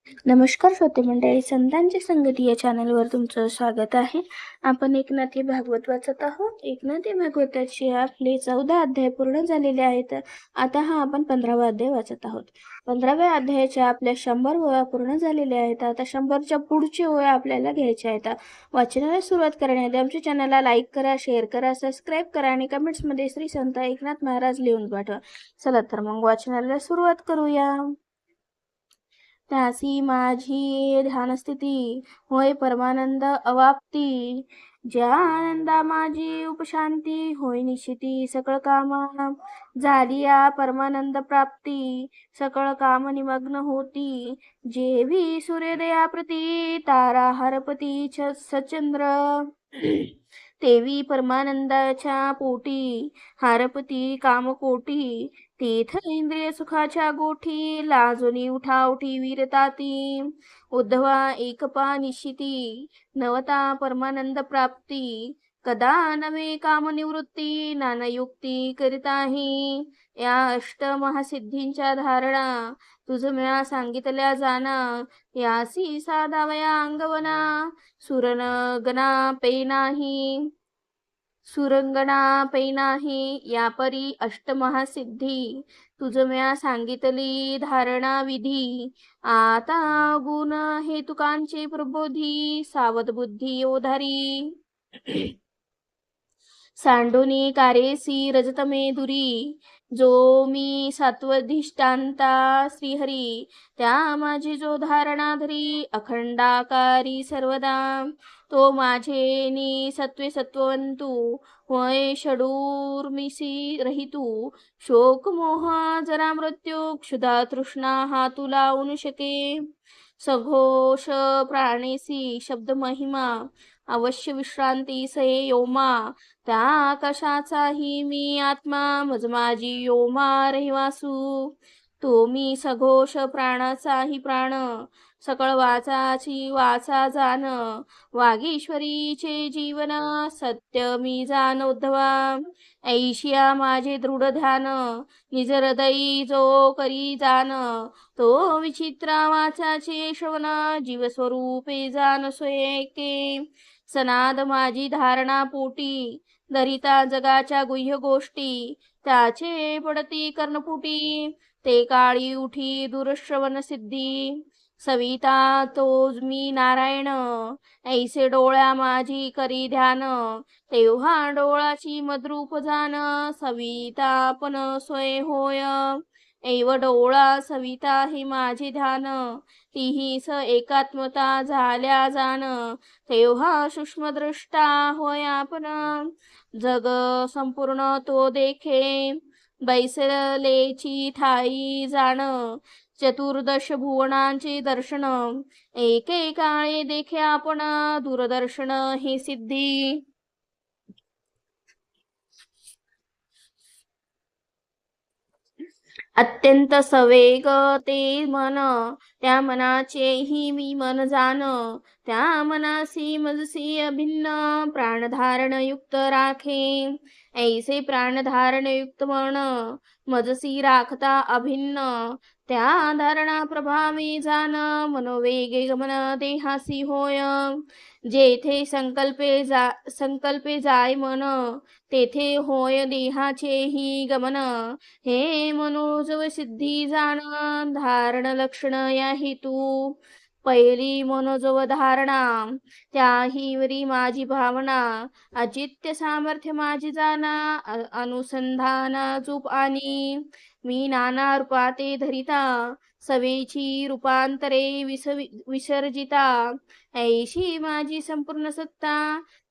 नमस्कार श्रोते मंडळी, संतांची संगती या चॅनलवर तुमचं स्वागत आहे. आपण एकनाथी भागवत वाचत आहोत. एकनाथी भागवताचे आपले 14 अध्याय पूर्ण झालेले आहेत. आता आपण 15वा अध्याय वाचत आहोत. 15व्या अध्यायाच्या आपल्या 100 ओव्या पूर्ण झालेल्या आहेत. आता 100च्या पुढचे ओव्या आपल्याला घ्यायच्या आहेत. वाचनाला सुरुवात करण्याआधी आमच्या चॅनलला लाईक करा, शेअर करा, सबस्क्राईब करा आणि कमेंट्समध्ये श्री संत एकनाथ महाराज लिहून पाठवा. चला तर मग वाचनाला सुरुवात करूया. त्यासी माझी ध्यानस्थिती होय परमानंद अवाप्ती, ज्या आनंदा माझी उपशांती होय निश्चिती, सकळ कामा झाली या परमानंद प्राप्ती, सकळ काम निमग्न होती, जेवी सूर्योदया प्रती तारा हरपती सचंद्र, तेवी परमानंदाच्या पोटी हारपती कामकोटी, तीथ इंद्रिय सुखाच्या गोठी लाजोनी उठावठी वीरताती, उद्धवा एकपा निश्चिती नवता परमानंद प्राप्ती, कदा नवे काम निवृत्ती नानायुक्ती करिताही, या अष्ट महासिद्धींच्या धारणा तुझ म्या सांगितल्या जाना, यासी साधावया अंगवना सुरन गणा पे नाही, सुरंगणा पै नाही, या परी अष्टमहासिद्धी तुझ म्या सांगितली धारणा विधी, आता गुण हेतुकांचे प्रबोधी सावध बुद्धी ओधारी, सांडोनी कारेसी रजतमे दुरी, जो मी सात्वधिष्ठांता श्रीहरी, त्या माझी जो धारणा धरी अखंडाकारी सर्वदा, तो माझे नि सत्वे सत्ववंतू होय षडूर्मिसी रहितू, शोक मोह जरा मृत्यू क्षुधा तृष्णा हा तुला लावून शके, सघोष प्राणेसी शब्द महिमा अवश्य विश्रांती सये योमा, त्या आकाशाचाही मी आत्मा मज माझी योमा रहिवासू, तो मी सघोष प्राणाचाही प्राण सकळ वाचाची वाचा जाण, वागीश्वरीचे जीवन सत्य मी जाण उद्धवा, ऐशिया माझे दृढ ध्यान निज हृदयी जो करी जाण, तो विचित्रा वाचाचे श्रवण जीवस्वरूपे जाण सोयके, सनाद माझी धारणा पोटी दरिता जगाच्या गुह्य गोष्टी, त्याचे पडती कर्णपुटी ते काळी उठी दूरश्रवण सिद्धी, सविता तोज मी नारायण ऐसे डोळ्या माझी करी ध्यान, तेव्हा डोळाची मद्रूप जाण सविता पण सोय होय, ऐव डोळा सविता ही माझी ध्यान, तीही स एकात्मता झाल्या जाण, तेव्हा सूक्ष्मदृष्टा होय आपण, जग संपूर्ण तो देखे बैसलेची ठाई जाण, चतुर्दश भुवनांचे दर्शन एकेकाळे देखे आपण, दूरदर्शन ही सिद्धी, अत्यंत सवेग ते मन, त्या मनाचेही मी मन जाण, त्या मनासी मजसी अभिन्न प्राणधारण युक्त राखे, ऐसे प्राणधारण युक्त मन मजसी राखता अभिन्न, त्या धारणा प्रभावी जाण मनोवेगे गमन देहासी होय, जेथे संकल्पे जाय मन तेथे होय देहाचेही गमन, हे मनोजव सिद्धी जाण धारण लक्षण या हेतू, पहिली मनोजव धारणा त्याहीवरी माझी भावना, अचित्य सामर्थ्य माझी जाणा अनुसंधाना चूप आणि, मी नाना रूपाते धरिता सवेची रूपांतरे विसर्जिता, ऐशी माझी संपूर्ण सत्ता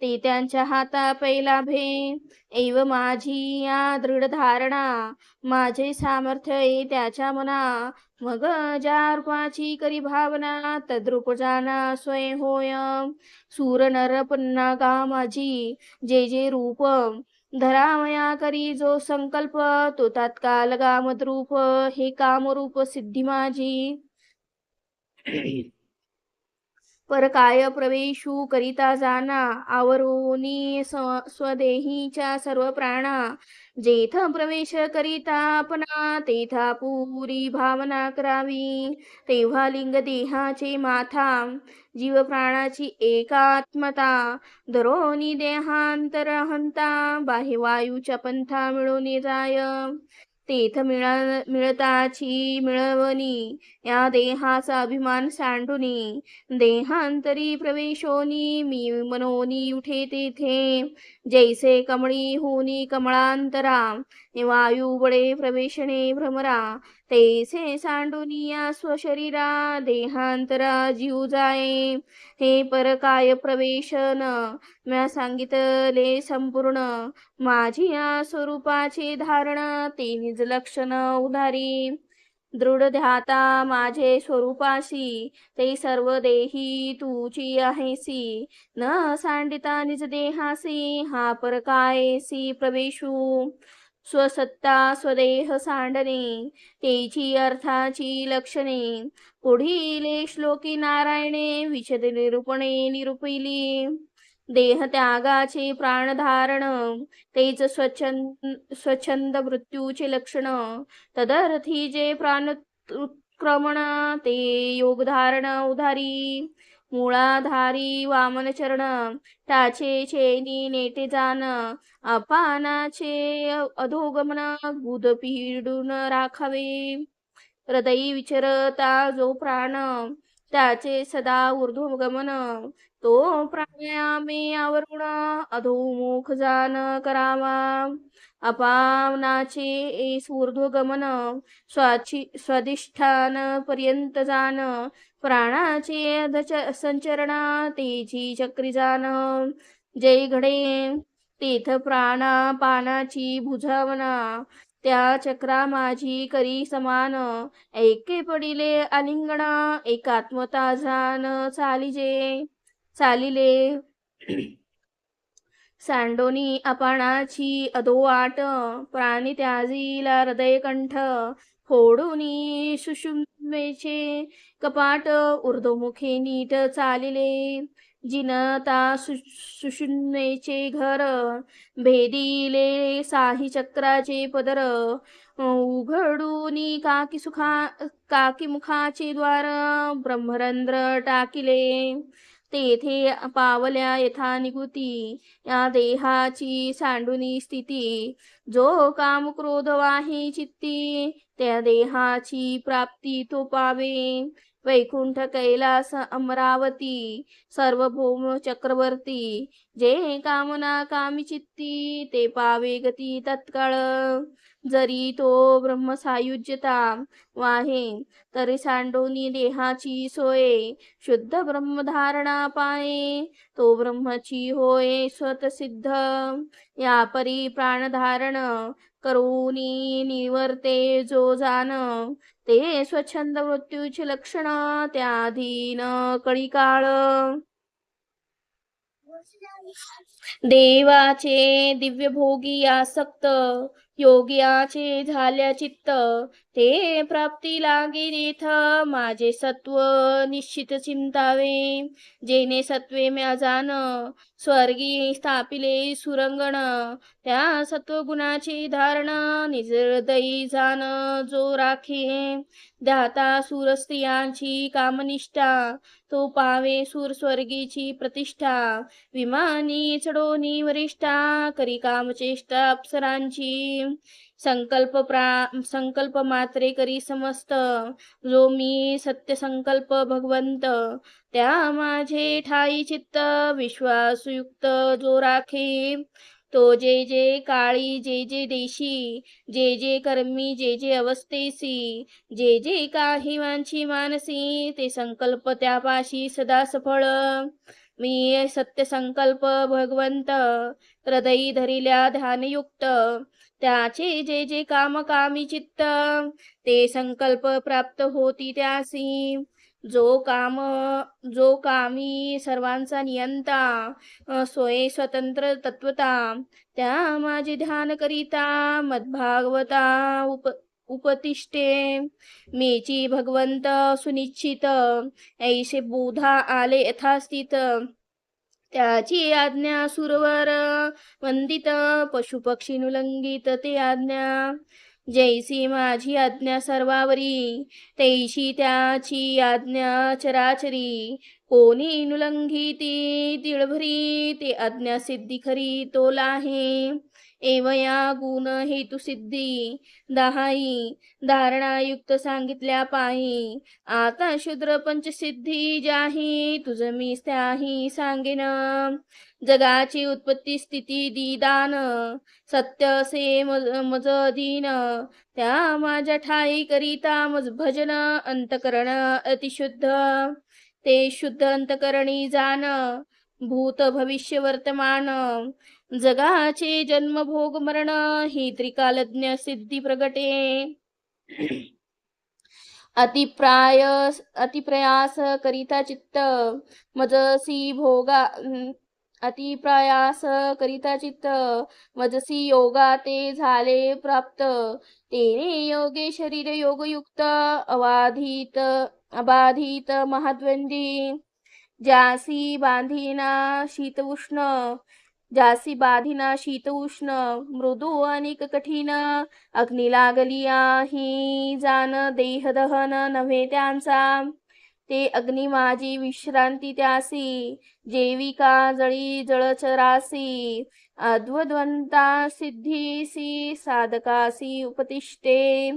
ते त्यांच्या हाता पैला भे, ऐव माझी या दृढ धारणा माझे सामर्थ्य ये त्याच्या मना, मग ज्या रूपाची करी भावना तद्रूप जाना स्वयं होय, सूर नर पुन्हा गा माझी जे जे रूप धरामया करी जो संकल्प, तो तात्काल गामद्रूप हे कामरूप सिद्धी माझी, परकाय प्रवेशू करिता जाना, आवरोनी स्वदेहीच्या सर्व प्राणा. जेथ प्रवेश करिता आपणा, तेथा पुरी भावना करावी. तेव्हा लिंग देहाचे माथा, जीव प्राणाची एकात्मता. धरोनी देहांतर हंता, बाह्य वायूच्या पंथा मिळून जाय. तेथ मिळताची मिळवणी, या देहाचा अभिमान सांडुनी. देहांतरी प्रवेशोनी, मी मनोनी उठे तेथे. जैसे कमळी होनी कमळांतरा, वायू बळे प्रवेशणे भ्रमरा. तैसे सांडुनिया स्वशरीरा, देहांतरा जीव जाये. हे परकाय प्रवेशन, म्या सांगितले संपूर्ण. माझी या स्वरूपाचे धारण, ते निज लक्षण उधारी. दृढ ध्याता माझे स्वरूपाशी, ते सर्व देही तुची आहेसी. न सांडिता निज देहासी, हा परकायसी प्रवेशू. स्वसत्ता स्वदेह सांडणे, तेची अर्थाची लक्षणे. पुढील श्लोकी नारायणे, विशद निरूपणे निरूपिली. देह त्यागाचे प्राणधारण, तेच स्वच्छंद मृत्यूचे लक्षण. तदर्थी जे प्राणोत्क्रमण, ते योगधारण उधारी. मूळाधारी वामन चरण, त्याचे चेनी नेटे जाण. अपानाचे अधोगमन, गुद पिडून राखावे. हृदयी विचरता जो प्राण, त्याचे सदा ऊर्ध्वगमन. तो प्राणायामे आवरुण, अधोमुख जाण करावा. अपानाचे ऊर्ध्वगमन, स्वाधिष्ठान पर्यंत जाण. प्राणाचे संचरण, तेची चक्री जाण. जय घडे तेथ प्राणापानाची बुझावना, त्या चक्रा माझी करी समान. एके पडिले आलिंगण, एकात्मता जाण चालिले. सांडोनी अपानाची अधोवाट, प्राणी त्याजीला हृदयकंठ. फोडूनी सुषुम्नेचे कपाट, ऊर्ध्वमुखे नीट चालिले. जिनता सुषुम्नेचे घर, भेदिले साही चक्राचे पदर. उघडूनी काकी मुखाचे द्वार, ब्रह्मरंध्र टाकिले. तेथे पावल्या यथा निगुती, या देहाची सांडुनी स्थिती. जो काम क्रोध वाहे चित्ती, त्या देहाची प्राप्ती तो पावे. वैकुंठ कैलास अमरावती, सार्वभौम चक्रवर्ती. जे कामना कामी चित्ती, ते पावे गती तत्काळ. जरी तो ब्रह्मसायुज्यता वाहे, तरी सांडोनी देहाची सोय. शुद्ध ब्रह्मधारणा पाये, तो ब्रह्मची होय स्वतसिद्ध. या परी प्राणधारण, करूनी निवर्ते जो जाण. ते स्वच्छंद मृत्यूचे लक्षण, त्याधीन कळीकाळ. देवाचे दिव्य भोगी आसक्त, योग्याचे झाल्या चित्त. ते प्राप्ती लागे देथ, माझे सत्व निश्चित चिंतावे. जेने सत्वे म्या जाण, स्वर्गी स्थापिले सुरंगण. त्या सत्वगुणाचे धारण, निजहृदयी जाण जो राखे. ध्याता सूर स्त्रियांची कामनिष्ठा, तो पावे सूर स्वर्गीची प्रतिष्ठा. विमानी चढोनी वरिष्ठा, करी कामचेष्टा अप्सरांची. संकल्प मात्रे करी समस्त, जो मी सत्य संकल्प भगवंत. त्या माझे ठाई चित्त, विश्वासयुक्त जो राखे. तो जे जे काळी जे जे देशी, जे जे कर्मी जे जे अवस्थेसी. जे जे काही वांची मानसी, ते संकल्प त्यापाशी सदा सफळ. मी सत्य संकल्प भगवंत, हृदयी धरिल्या ध्यानयुक्त. त्याचे जे जे कामी चित्त, ते संकल्प प्राप्त होती त्यासी. जो कामी सर्वांचा नियंता, सोय स्वतंत्र तत्वता. त्या माझे ध्यान करिता, मद्भागवता उपतिष्ठे मेची भगवंत सुनिश्चित ऐसे बोधा आले यथास्थित त्याची आज्ञा सुरवर वंदित पशुपक्षी नुलंगित ते आज्ञा जैसी माझी आज्ञा सर्वावरी तैशी त्याची आज्ञा चराचरी कोणी नुलंघिती तिळभरी ते आज्ञा सिद्धी खरी तोला आहे एवया गुण हेतु सिद्धी दहाई धारणायुक्त सांगितल्या पायी आता शूद्र पंचसिद्धी जाही तुझ मी त्याही सांगेन जगाची उत्पत्ती स्थिती दिदान सत्य से मज दीन त्या माझ्या ठाई करिता मज भजन अंतकरण अतिशुद्ध ते शुद्ध अंतकरणी जाण भूत भविष्य वर्तमान जगाचे जन्म भोग मरण ही त्रिकालज्ञ सिद्धी प्रगटे अतिप्रयास करिता चित्त मजसी भोगा अतिप्रयास करिता चित्त मजसी योगा ते झाले प्राप्त तेने योगे शरीर योगयुक्त अबाधित महाद्वंदी जासी बांधिना शीत उष्ण मृदू अनिक कठीण अग्नी लागलिया ही जाण देह दहन नव्हे त्यांचा ते अग्नी माझी विश्रांती त्यासी जेविका जळी जळचरासी अद्वद्वंता सिद्धीसी साधकासी उपतिष्ठे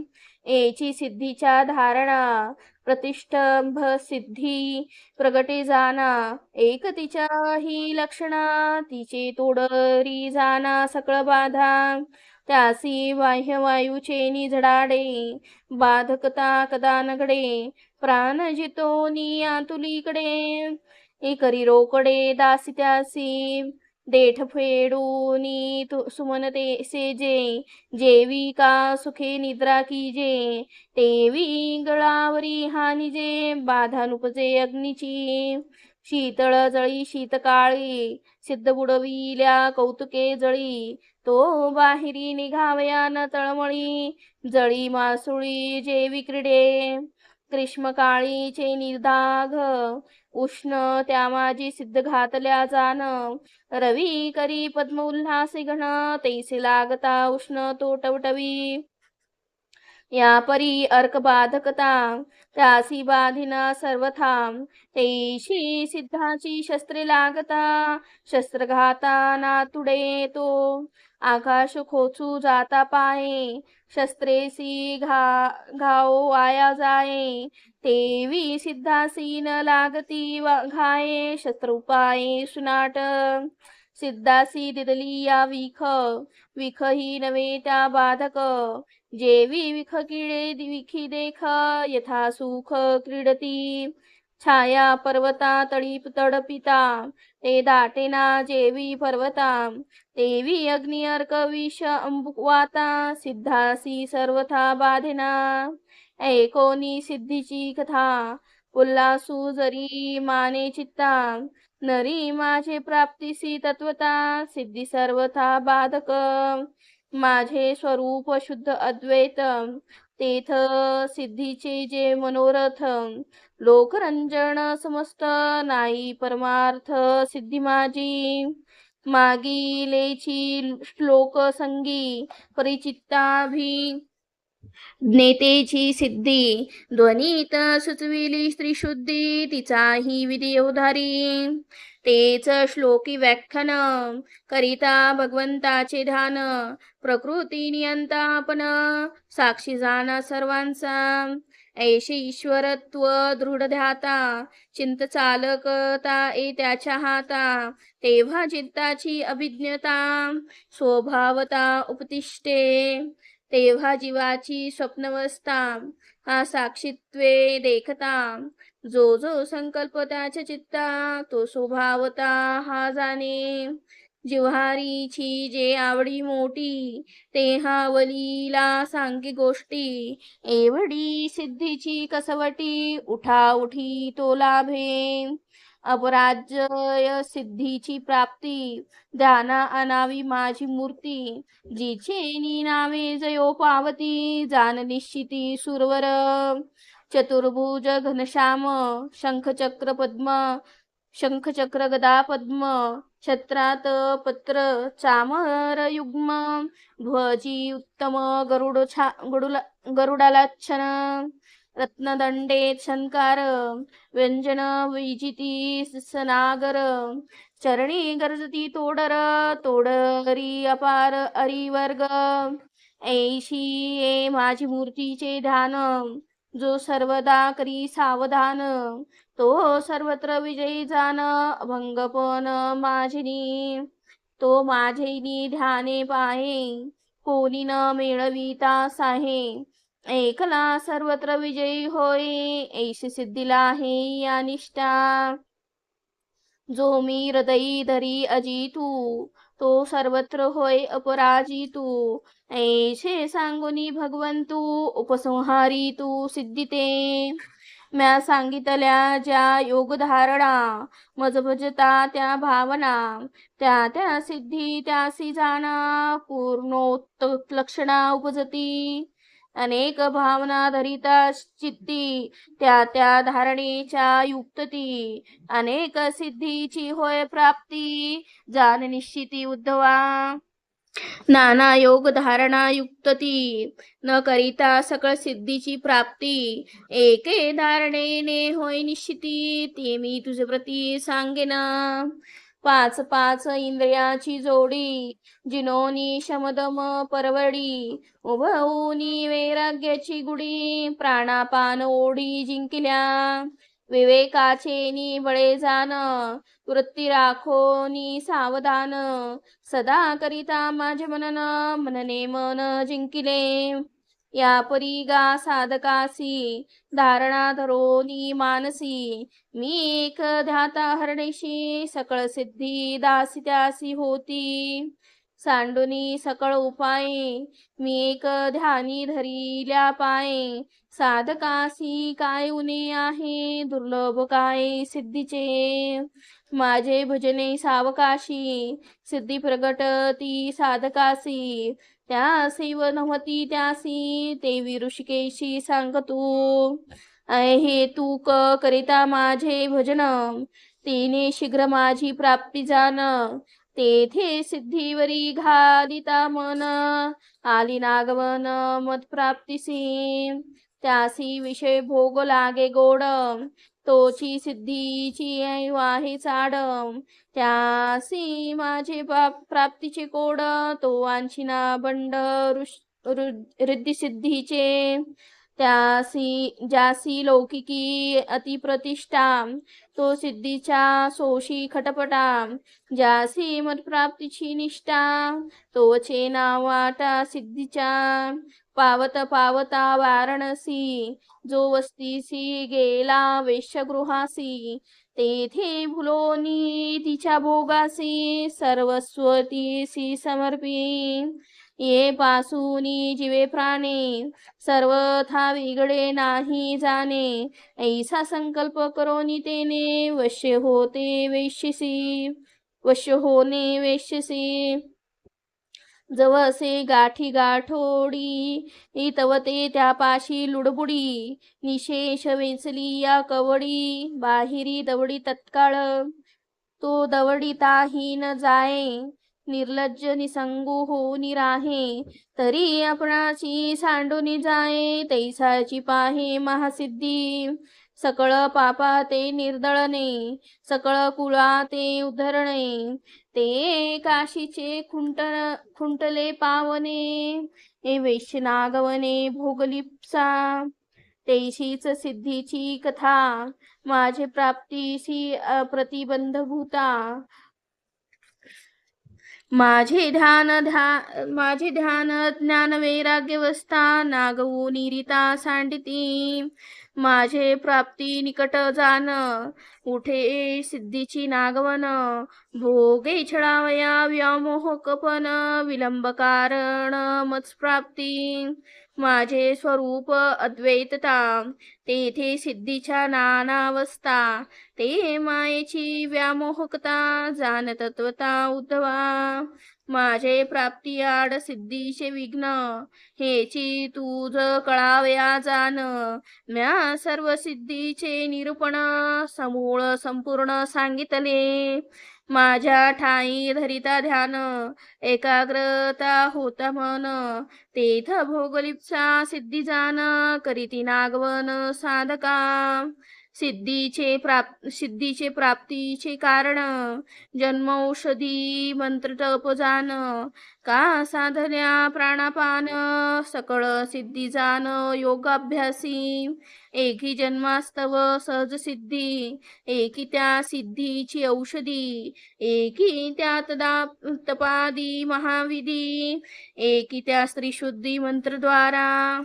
एची सिद्धीच्या धारणा प्रतिष्ठंभ सिद्धी प्रगटे जाना एक तिच्या ही लक्षणा तिचे तोडरी जाना सकळ बाधा त्यासी बाह्य वायूचे निझडाडे बाधकता कदा नगडे प्राण जितो नियातुलीकडे करी रोकडे दासी त्यासी देठ फेडूनी सुमनते सेजे जेविका सुखे निद्रा कीजे तेवी गळावरी हानिजे बाधा नुपजे अग्नीची शीतळ जळी शीतकाळी सिद्ध बुडविल्या कौतुके जळी तो बाहेरी निघावया न तळमळी जळी मासुळी जेवी क्रीडे ग्रीष्मकाळीचे निर्धाघ उष्ण त्या माझी सिद्ध घातल्या जाण रवी करी पद्म उल्हासी घन तैसे लागता उष्ण तो टवटवी या परी अर्क बाधकता त्यासी बाधिना सर्वथा तैशी सिद्धाची शस्त्रे लागता शस्त्रघाता नातुडे तो आकाश खोचू जाता पाये शस्त्रेसी घाओ वाया जाये तेवी सिद्धासी न लागती घाये शस्त्र उपाये सुनाट सिद्धासी दिदली या विख ही नव्हे त्या बाधक जेवी विख किडे विखी देख यथा सुख क्रीडती छाया पर्वता तडपिता ते दाटेना जेवी पर्वता तेवी अग्नि अर्क विष अंबुवाता सिद्धासी सर्वथा बाधेना ऐकोनी सिद्धीची कथा उल्हासू जरी माने चित्ता नरी माझे प्राप्तीसी तत्वता सिद्धी सर्वथा बाधक माझे स्वरूप शुद्ध अद्वैत तेथ सिद्धीचे जे मनोरथ लोकरंजन समस्त नाही परमार्थ सिद्धी माझी मागीलेची श्लोक संगी परिचित्ताभी ज्ञेतेची सिद्धी ध्वनीत सुचविली स्त्रीशुद्धी तिचाही विधी उधारी तेच श्लोकी व्याख्यान करिता भगवंताचे ध्यान प्रकृती नियंतापन साक्षी जाणा सर्वांचा ऐशे ईश्वरत्व दृढ ध्याता चिंत चालकता त्याच्या हाता तेव्हा चित्ताची अभिज्ञता स्वभावता उपतिष्ठे तेव्हा जीवाची स्वप्नवस्था हा साक्षीत्वे देखता जो जो संकल्प त्याच्या चित्ता तो स्वभावता हा जाणे जिव्हारीची जे आवडी मोठी ते हा वलीला सांगी गोष्टी एवढी सिद्धीची कसवटी उठा उठी तो लाभे अपराजय सिद्धीची प्राप्ती ध्याना आणावी माझी मूर्ती जिचे नावे जयो पावती जान निश्चिती सुरवर चतुर्भुज घनश्याम शंखचक्र गदा पद्म छत्रात पत्र चामर युग्म ध्वजी उत्तम गरुडालाच्छन रत्नदंडे शंकार व्यंजन विजिती सनागर चरणी गरजती तोडरी अपार अरिवर्ग ऐशी ये माझी मूर्तीचे ध्यान जो सर्वदा करी सावधान तो सर्वत्र विजयी जाण अभंगपण माझिनी तो माझेनी ध्याने पाहे कोणी न मिळविता साहे एकला सर्वत्र विजयी होय ऐशी सिद्धीला आहे या निष्ठा जो मी हृदयी धरी अजितू तो सर्वत्र होय अपराजितू ऐसे सांगुनी भगवंतू उपसंहारी तू सिद्धिते म्या सांगितल्या ज्या योगधारणा मज भजता त्या भावना त्या सिद्धी त्यासी जाणा पूर्णोत्त लक्षणा उपजती अनेक भावना धरिता चित्ती त्या धारणेच्या युक्तती अनेक सिद्धीची होय प्राप्ती जाण निश्चिती उद्धवा नाना योग धारणा युक्तती न करिता सकळ सिद्धीची प्राप्ती एके धारणेने होय निश्चिती ते मी तुझे प्रती सांगेन पाच पाच इंद्रियाची जोडी जिनोनी शमदम परवडी उभवूनी वैराग्याची गुडी प्राणापान ओढी जिंकिल्या विवेकाचे नि बळे जाण वृत्ती राखोनी सावधान सदा करिता माझे मनने मन जिंकिले या परीगा साधकासी धारणा धरोनी मानसी मी एक ध्याता हरणेशी सकळ सिद्धी दासी त्यासी होती सांडुनी सकळ उपाय मी एक ध्यानी धरिल्या पाय साधकासी काय उणे आहे दुर्लभ काय सिद्धीचे माझे भजने सावकाशी सिद्धी प्रगटती साधकासी त्यासी व नव्हती त्यासी ते ऋषिकेशी सांगतू हे तू करिता माझे भजन तिने शीघ्र माझी प्राप्ती जाण तेथे सिद्धीवरी घालिता मन आली नागवन मत प्राप्तीसी त्यासी विषय भोग लागे गोड तोची सिद्धीची आहे चाड त्यासी माझे प्राप्तीचे कोड तो वांछिना बंड रिद्धी सिद्धीचे ज्यासी लौकिकी अतिप्रतिष्ठा तो सिद्धीच्या सोशी खटपटा ज्यासी मत प्राप्तीची निष्ठा तोचे नाव वाटा सिद्धीच्या पावता वारणसी जो वस्तीसी गेला वेश्यगृहासी तेथे भुलोनी तिच्या भोगासी सर्वस्व तीसी समर्पी ये पासूनी जीवे प्राणे सर्वथा वेगळे नाही जाणे ऐसा संकल्प करोनी तेने वश्य होणे वेश्यसी जवसे गाठी गाठोडी तवते त्यापाशी लुडबुडी निशेष वेचली या कवडी बाहिरी दवडी तत्काळ तो दवडीताही न जाये निर्लज्ज निसंगू होऊनी राहे तरी आपणाची सांडूनी जाये तैसाची पाहे महासिद्धी सकळ पापा ते निर्दळणे सकळ कुळा ते उद्धरणे ते काशीचे खुंटले पावने हे वैश्यनागवने भोगलिप्सा तैशीच सिद्धीची कथा माझे प्राप्तीसी प्रतिबंधभूता माझे ध्यान ज्ञान वैराग्यवस्था नागवू निरिता सांडिती माझे प्राप्ती निकट जान उठे सिद्धीची नागवन भोगे छळावया व्यामोह कपन विलंब कारण मत्स प्राप्ती माझे स्वरूप अद्वैतता, तेथे सिद्धीच्या नानावस्था, ते मायेची व्यामोहकता, जाण तत्वता उद्धवा. माझे प्राप्ती आड सिद्धीचे विघ्न, हेची तुझ कळावया जाण. म्या सर्व सिद्धीचे निरूपण, समूळ संपूर्ण सांगितले. माझ्या ठाई धरिता ध्यान, एकाग्रता होता मन, तेथ भोगलिप्सा सिद्धी जाण, करीती नागवन साधका. सिद्धीचे प्राप्तीचे कारण, जन्मौषधी मंत्र तप जाण, का साधल्या प्राणापान, सकळ सिद्धी जाण योगाभ्यासी. एकी जन्मास्तव सहज सिद्धी, एकी त्या सिद्धीची औषधी, एकी त्यात तपादी महाविधी, एकी त्या स्त्रीशुद्धी मंत्रद्वारा.